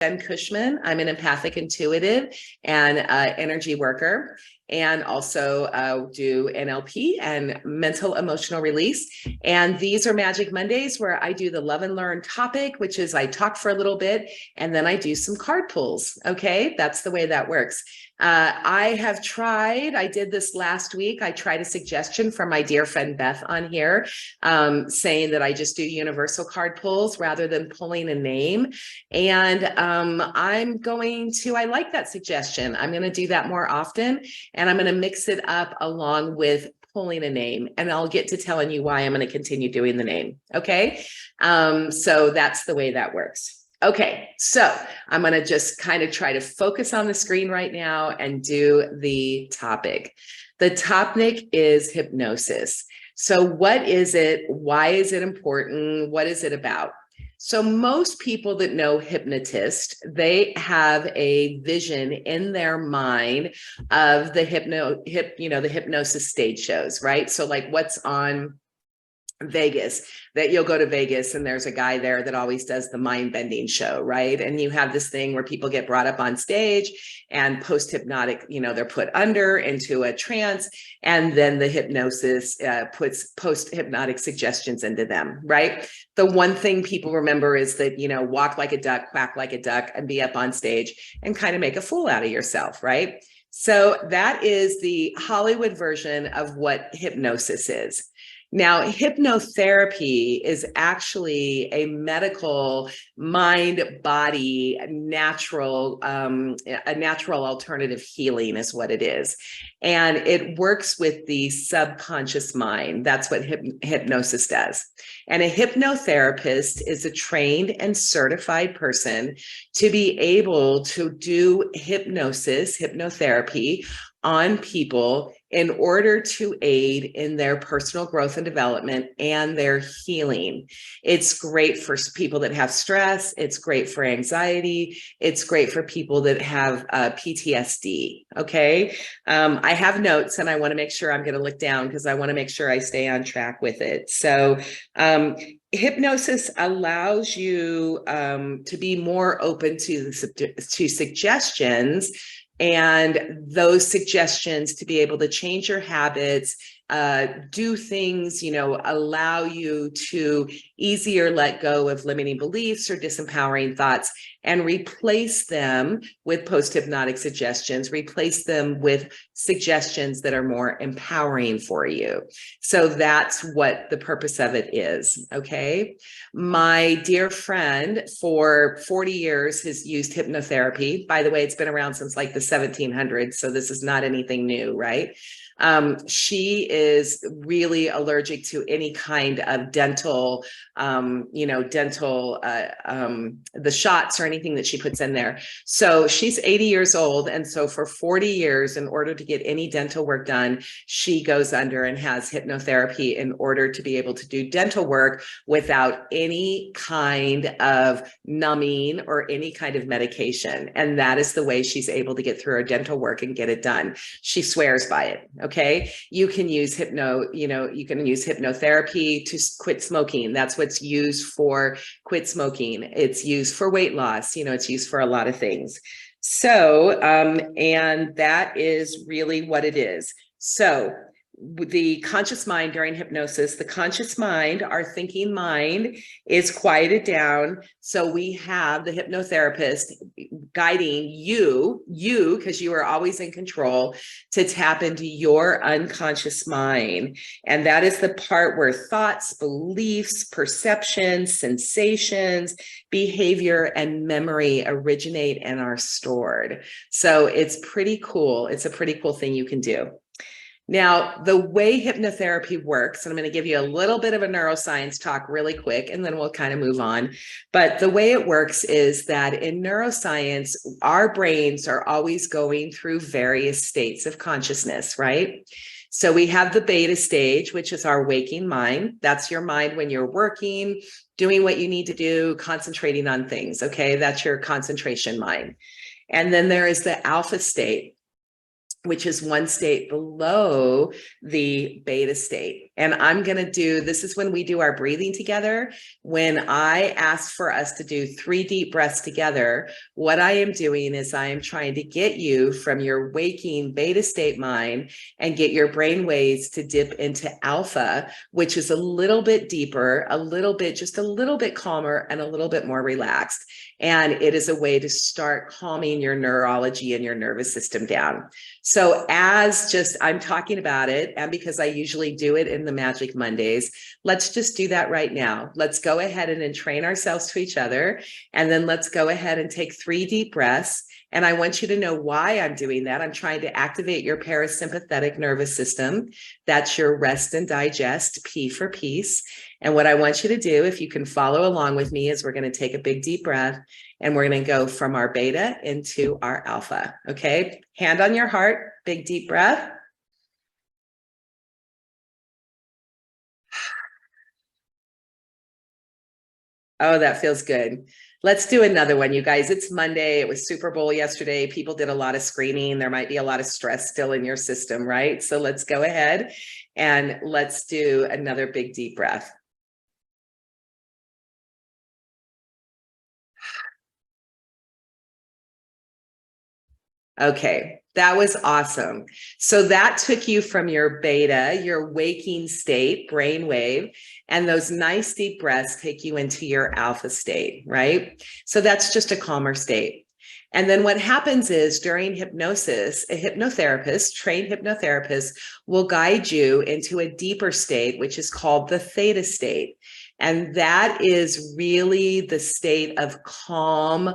Jen Cushman. I'm an empathic intuitive and energy worker, and also do NLP and mental emotional release. And these are Magic Mondays where I do the love and learn topic, which is I talk for a little bit and then I do some card pulls. Okay, that's the way that works. I did this last week. I tried a suggestion from my dear friend Beth on here, saying that I just do universal card pulls rather than pulling a name. And I like that suggestion. I'm going to do that more often, and I'm going to mix it up along with pulling a name, and I'll get to telling you why I'm going to continue doing the name. Okay. So that's the way that works. Okay, so I'm going to just kind of try to focus on the screen right now and do the topic. The topic is hypnosis. So what is it? Why is it important? What is it about? So most people that know hypnotists, they have a vision in their mind of the the hypnosis stage shows, right? So like what's on Vegas, that you'll go to Vegas and there's a guy there that always does the mind bending show, right? And you have this thing where people get brought up on stage and post hypnotic, they're put under into a trance, and then the hypnosis puts post hypnotic suggestions into them, right? The one thing people remember is that, walk like a duck, quack like a duck, and be up on stage and kind of make a fool out of yourself, right? So that is the Hollywood version of what hypnosis is. Now, hypnotherapy is actually a medical mind-body natural, a natural alternative healing is what it is. And it works with the subconscious mind. That's what hypnosis does. And a hypnotherapist is a trained and certified person to be able to do hypnotherapy on people in order to aid in their personal growth and development and their healing. It's great for people that have stress. It's great for anxiety. It's great for people that have PTSD. Okay. I have notes and I want to make sure I'm going to look down because I want to make sure I stay on track with it. So, hypnosis allows you to be more open to suggestions, and those suggestions to be able to change your habits, do things, allow you to easier let go of limiting beliefs or disempowering thoughts and replace them with post-hypnotic suggestions, replace them with suggestions that are more empowering for you. So that's what the purpose of it is, okay? My dear friend for 40 years has used hypnotherapy. By the way, it's been around since like the 1700s, so this is not anything new, right? She is really allergic to any kind of dental, the shots or anything that she puts in there. So she's 80 years old. And so for 40 years, in order to get any dental work done, she goes under and has hypnotherapy in order to be able to do dental work without any kind of numbing or any kind of medication. And that is the way she's able to get through her dental work and get it done. She swears by it. Okay. You can use hypnotherapy to quit smoking. That's what's used for quit smoking. It's used for weight loss. It's used for a lot of things. So, and that is really what it is. So the conscious mind during hypnosis, the conscious mind, our thinking mind, is quieted down. So we have the hypnotherapist guiding you, because you are always in control, to tap into your unconscious mind. And that is the part where thoughts, beliefs, perceptions, sensations, behavior, and memory originate and are stored. So it's pretty cool. It's a pretty cool thing you can do. Now, the way hypnotherapy works, and I'm going to give you a little bit of a neuroscience talk really quick, and then we'll kind of move on. But the way it works is that in neuroscience, our brains are always going through various states of consciousness, right? So we have the beta stage, which is our waking mind. That's your mind when you're working, doing what you need to do, concentrating on things, okay? That's your concentration mind. And then there is the alpha state, which is one state below the beta state. And I'm going to do, this is when we do our breathing together. When I ask for us to do 3 deep breaths together, what I am doing is I am trying to get you from your waking beta state mind and get your brain waves to dip into alpha, which is a little bit deeper, a little bit, just a little bit calmer and a little bit more relaxed. And it is a way to start calming your neurology and your nervous system down. So as just, I'm talking about it, and because I usually do it in the Magic Mondays, let's just do that right now. Let's go ahead and entrain ourselves to each other. And then let's go ahead and take 3 deep breaths. And I want you to know why I'm doing that. I'm trying to activate your parasympathetic nervous system. That's your rest and digest, P for peace. And what I want you to do, if you can follow along with me, is we're going to take a big deep breath and we're going to go from our beta into our alpha. Okay. Hand on your heart, big deep breath. Oh, that feels good. Let's do another one, you guys. It's Monday. It was Super Bowl yesterday. People did a lot of screaming. There might be a lot of stress still in your system, right? So let's go ahead and let's do another big deep breath. Okay, that was awesome. So that took you from your beta, your waking state, brainwave, and those nice deep breaths take you into your alpha state, right? So that's just a calmer state. And then what happens is during hypnosis, a hypnotherapist, trained hypnotherapist, will guide you into a deeper state, which is called the theta state. And that is really the state of calm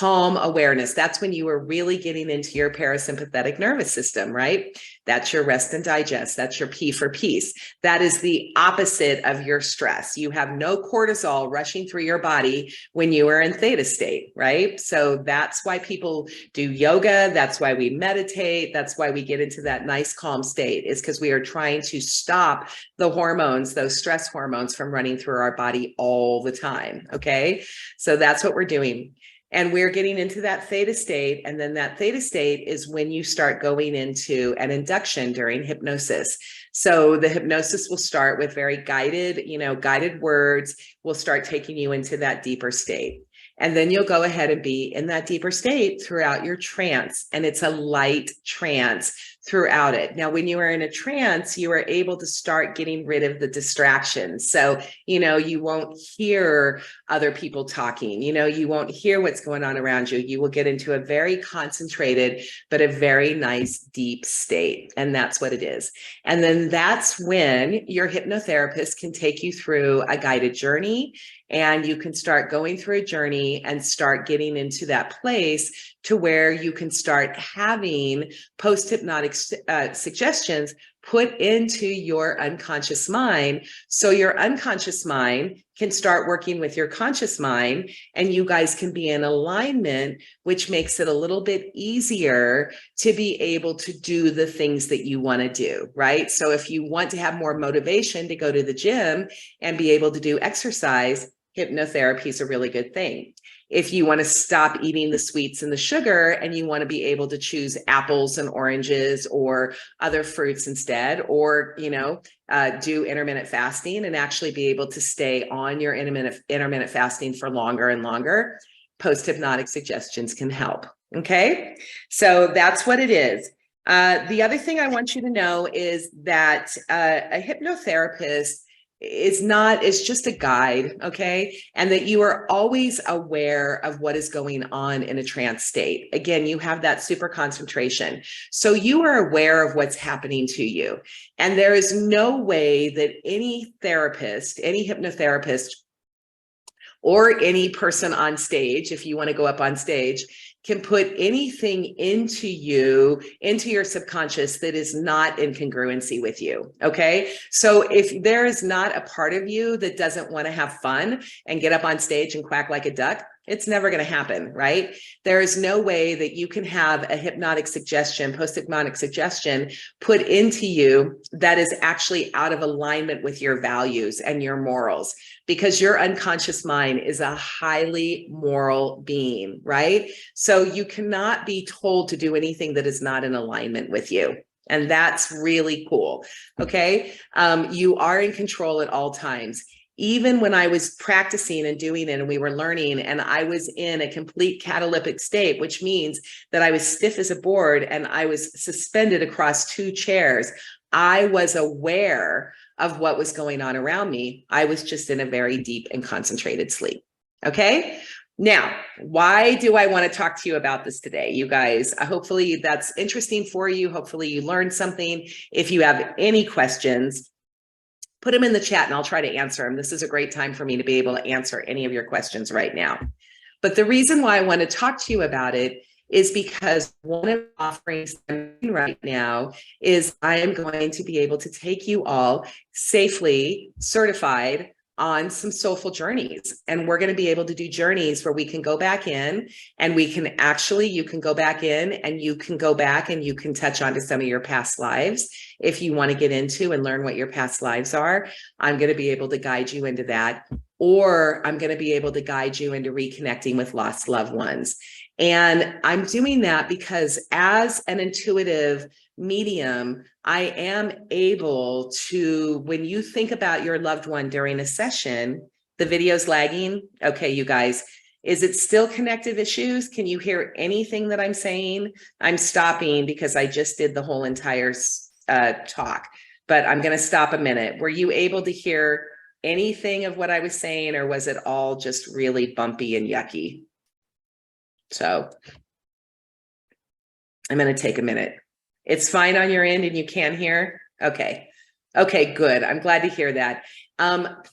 awareness. That's when you are really getting into your parasympathetic nervous system, right? That's your rest and digest. That's your P for peace. That is the opposite of your stress. You have no cortisol rushing through your body when you are in theta state, right? So that's why people do yoga. That's why we meditate. That's why we get into that nice calm state, is because we are trying to stop the hormones, those stress hormones, from running through our body all the time. Okay. So that's what we're doing. And we're getting into that theta state. And then that theta state is when you start going into an induction during hypnosis. So the hypnosis will start with very guided, guided words. Will start taking you into that deeper state. And then you'll go ahead and be in that deeper state throughout your trance. And it's a light trance throughout it. Now, when you are in a trance, you are able to start getting rid of the distractions. So, you won't hear other people talking, you won't hear what's going on around you. You will get into a very concentrated, but a very nice deep state. And that's what it is. And then that's when your hypnotherapist can take you through a guided journey. And you can start going through a journey and start getting into that place to where you can start having post-hypnotic suggestions put into your unconscious mind. So your unconscious mind can start working with your conscious mind, and you guys can be in alignment, which makes it a little bit easier to be able to do the things that you want to do, right? So if you want to have more motivation to go to the gym and be able to do exercise, hypnotherapy is a really good thing. If you want to stop eating the sweets and the sugar and you want to be able to choose apples and oranges or other fruits instead, or, do intermittent fasting and actually be able to stay on your intermittent fasting for longer and longer, post-hypnotic suggestions can help. Okay. So that's what it is. The other thing I want you to know is that a hypnotherapist it's just a guide, okay? And that you are always aware of what is going on in a trance state. Again, you have that super concentration. So you are aware of what's happening to you. And there is no way that any therapist, any hypnotherapist, or any person on stage, if you want to go up on stage, can put anything into your subconscious that is not in congruency with you. Okay. So if there is not a part of you that doesn't want to have fun and get up on stage and quack like a duck, it's never going to happen, right? There is no way that you can have a hypnotic suggestion, post-hypnotic suggestion put into you that is actually out of alignment with your values and your morals, because your unconscious mind is a highly moral being, right? So you cannot be told to do anything that is not in alignment with you. And that's really cool. Okay. You are in control at all times. Even when I was practicing and doing it and we were learning and I was in a complete cataleptic state, which means that I was stiff as a board and I was suspended across two chairs. I was aware of what was going on around me. I was just in a very deep and concentrated sleep. Okay. Now, why do I want to talk to you about this today? You guys, hopefully that's interesting for you. Hopefully you learned something. If you have any questions, put them in the chat and I'll try to answer them. This is a great time for me to be able to answer any of your questions right now. But the reason why I want to talk to you about it is because one of the offerings I'm doing right now is I am going to be able to take you all safely certified on some soulful journeys. And we're going to be able to do journeys where we can go back in and we can actually, you can go back in and you can go back and you can touch onto some of your past lives. If you want to get into and learn what your past lives are, I'm going to be able to guide you into that. Or I'm going to be able to guide you into reconnecting with lost loved ones. And I'm doing that because as an intuitive medium, I am able to, when you think about your loved one during a session, the video's lagging. Okay, you guys, is it still connective issues? Can you hear anything that I'm saying? I'm stopping because I just did the whole entire talk, but I'm going to stop a minute. Were you able to hear anything of what I was saying, or was it all just really bumpy and yucky? So I'm going to take a minute. It's fine on your end and you can hear? Okay. Okay, good. I'm glad to hear that.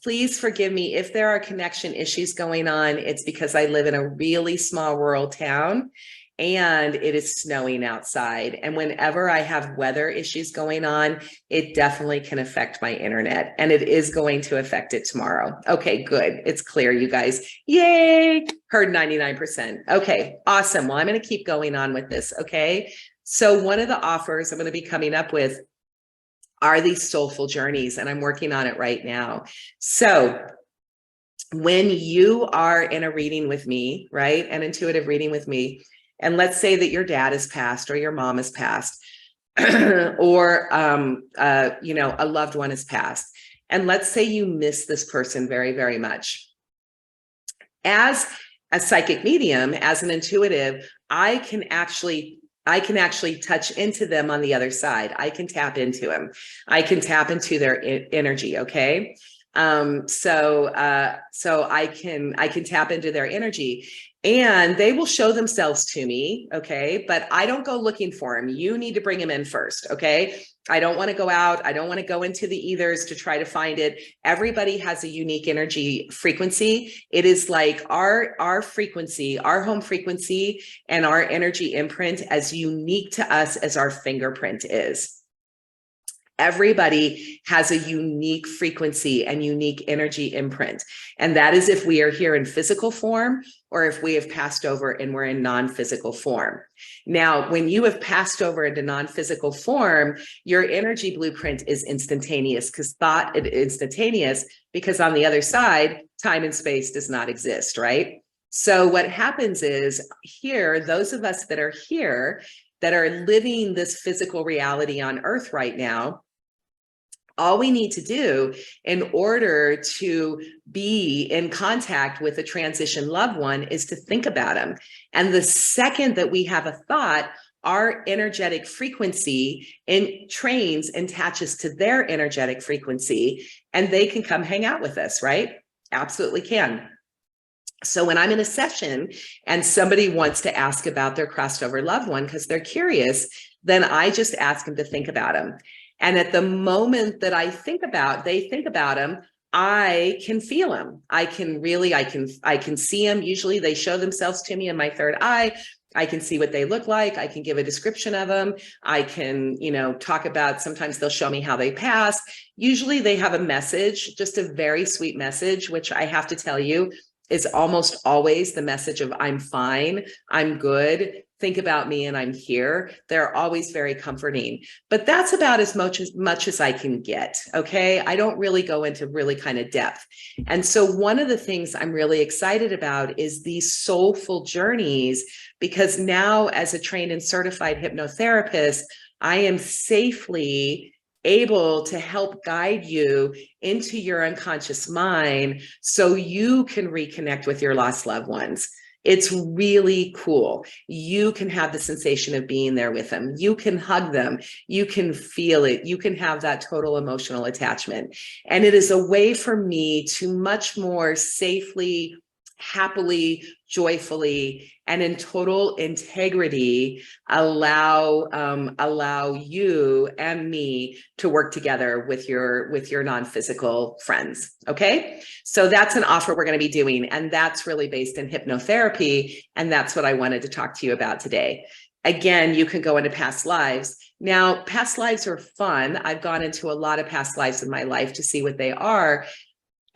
Please forgive me if there are connection issues going on. It's because I live in a really small rural town and it is snowing outside. And whenever I have weather issues going on, it definitely can affect my internet, and it is going to affect it tomorrow. Okay, good. It's clear, you guys. Yay! Heard 99%. Okay, awesome. Well, I'm going to keep going on with this. Okay. So one of the offers I'm going to be coming up with are these soulful journeys, and I'm working on it right now. So when you are in a reading with me, right, an intuitive reading with me, and let's say that your dad has passed or your mom has passed or, you know, a loved one has passed. And let's say you miss this person very, very much. As a psychic medium, as an intuitive, I can actually touch into them on the other side. I can tap into them. I can tap into their energy. Okay. So I can tap into their energy and they will show themselves to me. Okay. But I don't go looking for them. You need to bring them in first. Okay. I don't want to go out. I don't want to go into the ethers to try to find it. Everybody has a unique energy frequency. It is like our frequency, our home frequency, and our energy imprint as unique to us as our fingerprint is. Everybody has a unique frequency and unique energy imprint. And that is if we are here in physical form or if we have passed over and we're in non-physical form. Now, when you have passed over into non-physical form, your energy blueprint is instantaneous because thought is instantaneous, because on the other side, time and space does not exist, right? So what happens is here, those of us that are here, that are living this physical reality on Earth right now, all we need to do in order to be in contact with a transition loved one is to think about them. And the second that we have a thought, our energetic frequency trains and attaches to their energetic frequency, and they can come hang out with us, right? Absolutely can. So when I'm in a session and somebody wants to ask about their crossed over loved one because they're curious, then I just ask them to think about them. And at the moment that they think about them, I can feel them. I can see them. Usually they show themselves to me in my third eye. I can see what they look like. I can give a description of them. I can, talk about, sometimes they'll show me how they pass. Usually they have a message, just a very sweet message, which I have to tell you is almost always the message of I'm fine, I'm good, think about me and I'm here. They're always very comforting, but that's about as much as I can get. Okay. I don't really go into really kind of depth. And so one of the things I'm really excited about is these soulful journeys, because now as a trained and certified hypnotherapist, I am safely able to help guide you into your unconscious mind so you can reconnect with your lost loved ones. It's really cool. You can have the sensation of being there with them. You can hug them. You can feel it. You can have that total emotional attachment. And it is a way for me to much more safely, happily, joyfully, and in total integrity allow you and me to work together with your non-physical friends. Okay, so that's an offer we're going to be doing, and that's really based in hypnotherapy, and that's what I wanted to talk to you about today. Again, you can go into past lives. Now, past lives are fun. I've gone into a lot of past lives in my life to see what they are,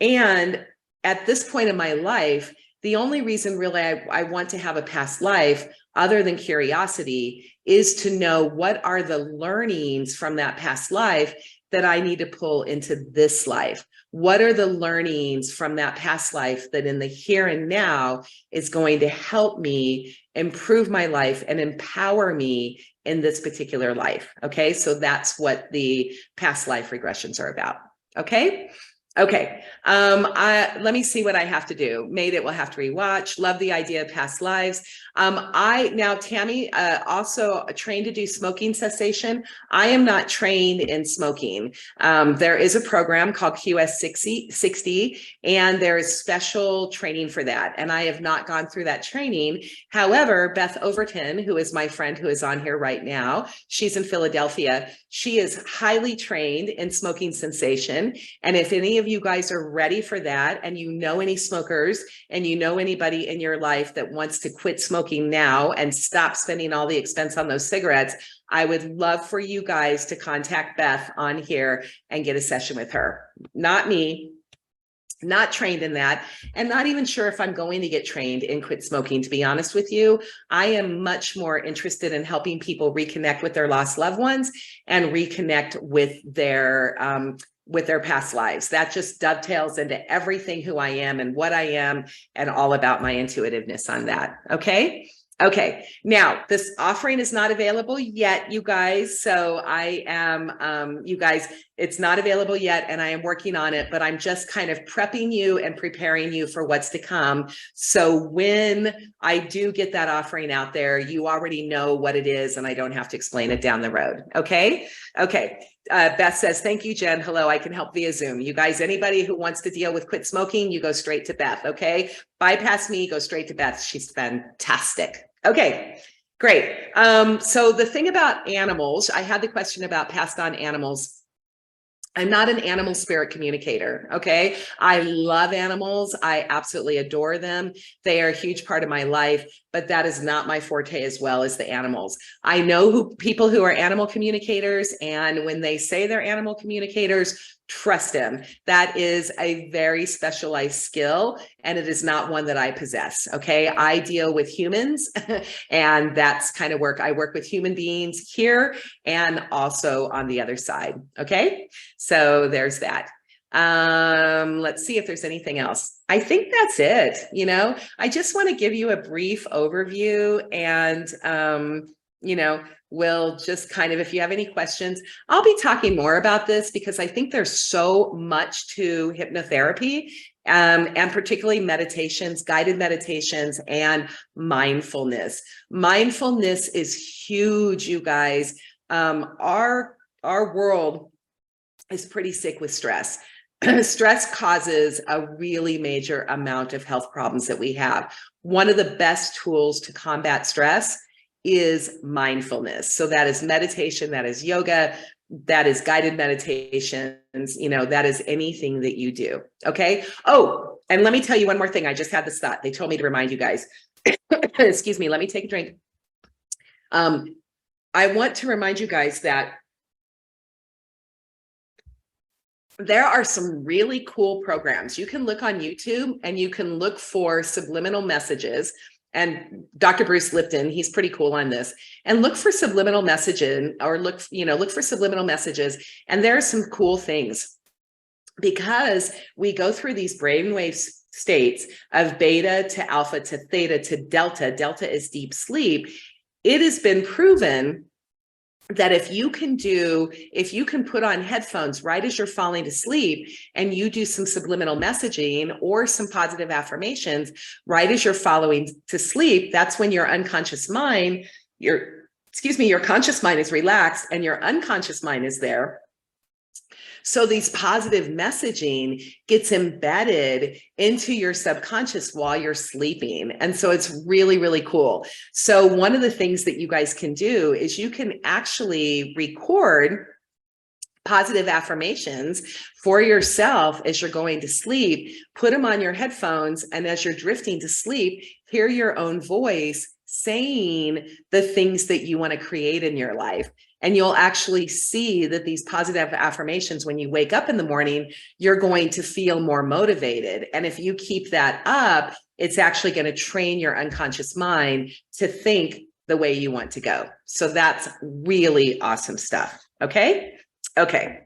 and at this point in my life, the only reason really I want to have a past life, other than curiosity, is to know what are the learnings from that past life that I need to pull into this life. What are the learnings from that past life that in the here and now is going to help me improve my life and empower me in this particular life? Okay, so that's what the past life regressions are about. Okay. Okay, let me see what I have to do. Made it, we'll have to rewatch. Love the idea of past lives. Now Tammy, also trained to do smoking cessation. I am not trained in smoking. There is a program called QS 60, and there is special training for that. And I have not gone through that training. However, Beth Overton, who is my friend who is on here right now, she's in Philadelphia. She is highly trained in smoking cessation. And if any of you guys are ready for that, and you know any smokers, and you know anybody in your life that wants to quit smoking now and stop spending all the expense on those cigarettes, I would love for you guys to contact Beth on here and get a session with her. Not me, not trained in that, and not even sure if I'm going to get trained in quit smoking, to be honest with you. I am much more interested in helping people reconnect with their lost loved ones and reconnect with their past lives. That just dovetails into everything who I am and what I am, and all about my intuitiveness on that. Okay. Okay, now this offering is not available yet, you guys. So I am, you guys, it's not available yet, and I am working on it, but I'm just kind of prepping you and preparing you for what's to come. So when I do get that offering out there, you already know what it is, and I don't have to explain it down the road. Okay. Okay. Beth says, thank you, Jen. Hello, I can help via Zoom. You guys, anybody who wants to deal with quit smoking, you go straight to Beth, okay? Bypass me, go straight to Beth. She's fantastic. Okay, great. So the thing about animals, I had the question about passed on animals. I'm not an animal spirit communicator, okay? I love animals. I absolutely adore them. They are a huge part of my life, but that is not my forte as well as the animals. I know people who are animal communicators, and when they say they're animal communicators, trust them. That is a very specialized skill, and it is not one that I possess, okay? I deal with humans, and that's kind of work. I work with human beings here and also on the other side, okay? So there's that. Let's see if there's anything else. I think that's it. You know, I just want to give you a brief overview, and, you know, we'll just kind of, if you have any questions, I'll be talking more about this because I think there's so much to hypnotherapy, and particularly meditations, guided meditations, and mindfulness. Mindfulness is huge, you guys. Our world is pretty sick with stress. Stress causes a really major amount of health problems that we have. One of the best tools to combat stress is mindfulness. So that is meditation, that is yoga, that is guided meditations, you know, that is anything that you do. Okay. Oh, and let me tell you one more thing. I just had this thought. They told me to remind you guys. Excuse me. Let me take a drink. I want to remind you guys that there are some really cool programs. You can look on YouTube and you can look for subliminal messages. And Dr. Bruce Lipton, he's pretty cool on this. And look for subliminal messaging, or look for subliminal messages. And there are some cool things, because we go through these brainwave states of beta to alpha to theta to delta. Delta is deep sleep. It has been proven that if you can put on headphones right as you're falling to sleep and you do some subliminal messaging or some positive affirmations right as you're falling to sleep, that's when your unconscious mind, your conscious mind is relaxed and your unconscious mind is there. So these positive messaging gets embedded into your subconscious while you're sleeping. And so it's really, really cool. So one of the things that you guys can do is you can actually record positive affirmations for yourself as you're going to sleep, put them on your headphones, and as you're drifting to sleep, hear your own voice saying the things that you want to create in your life. And you'll actually see that these positive affirmations, when you wake up in the morning, you're going to feel more motivated. And if you keep that up, it's actually going to train your unconscious mind to think the way you want to go. So that's really awesome stuff. Okay. Okay.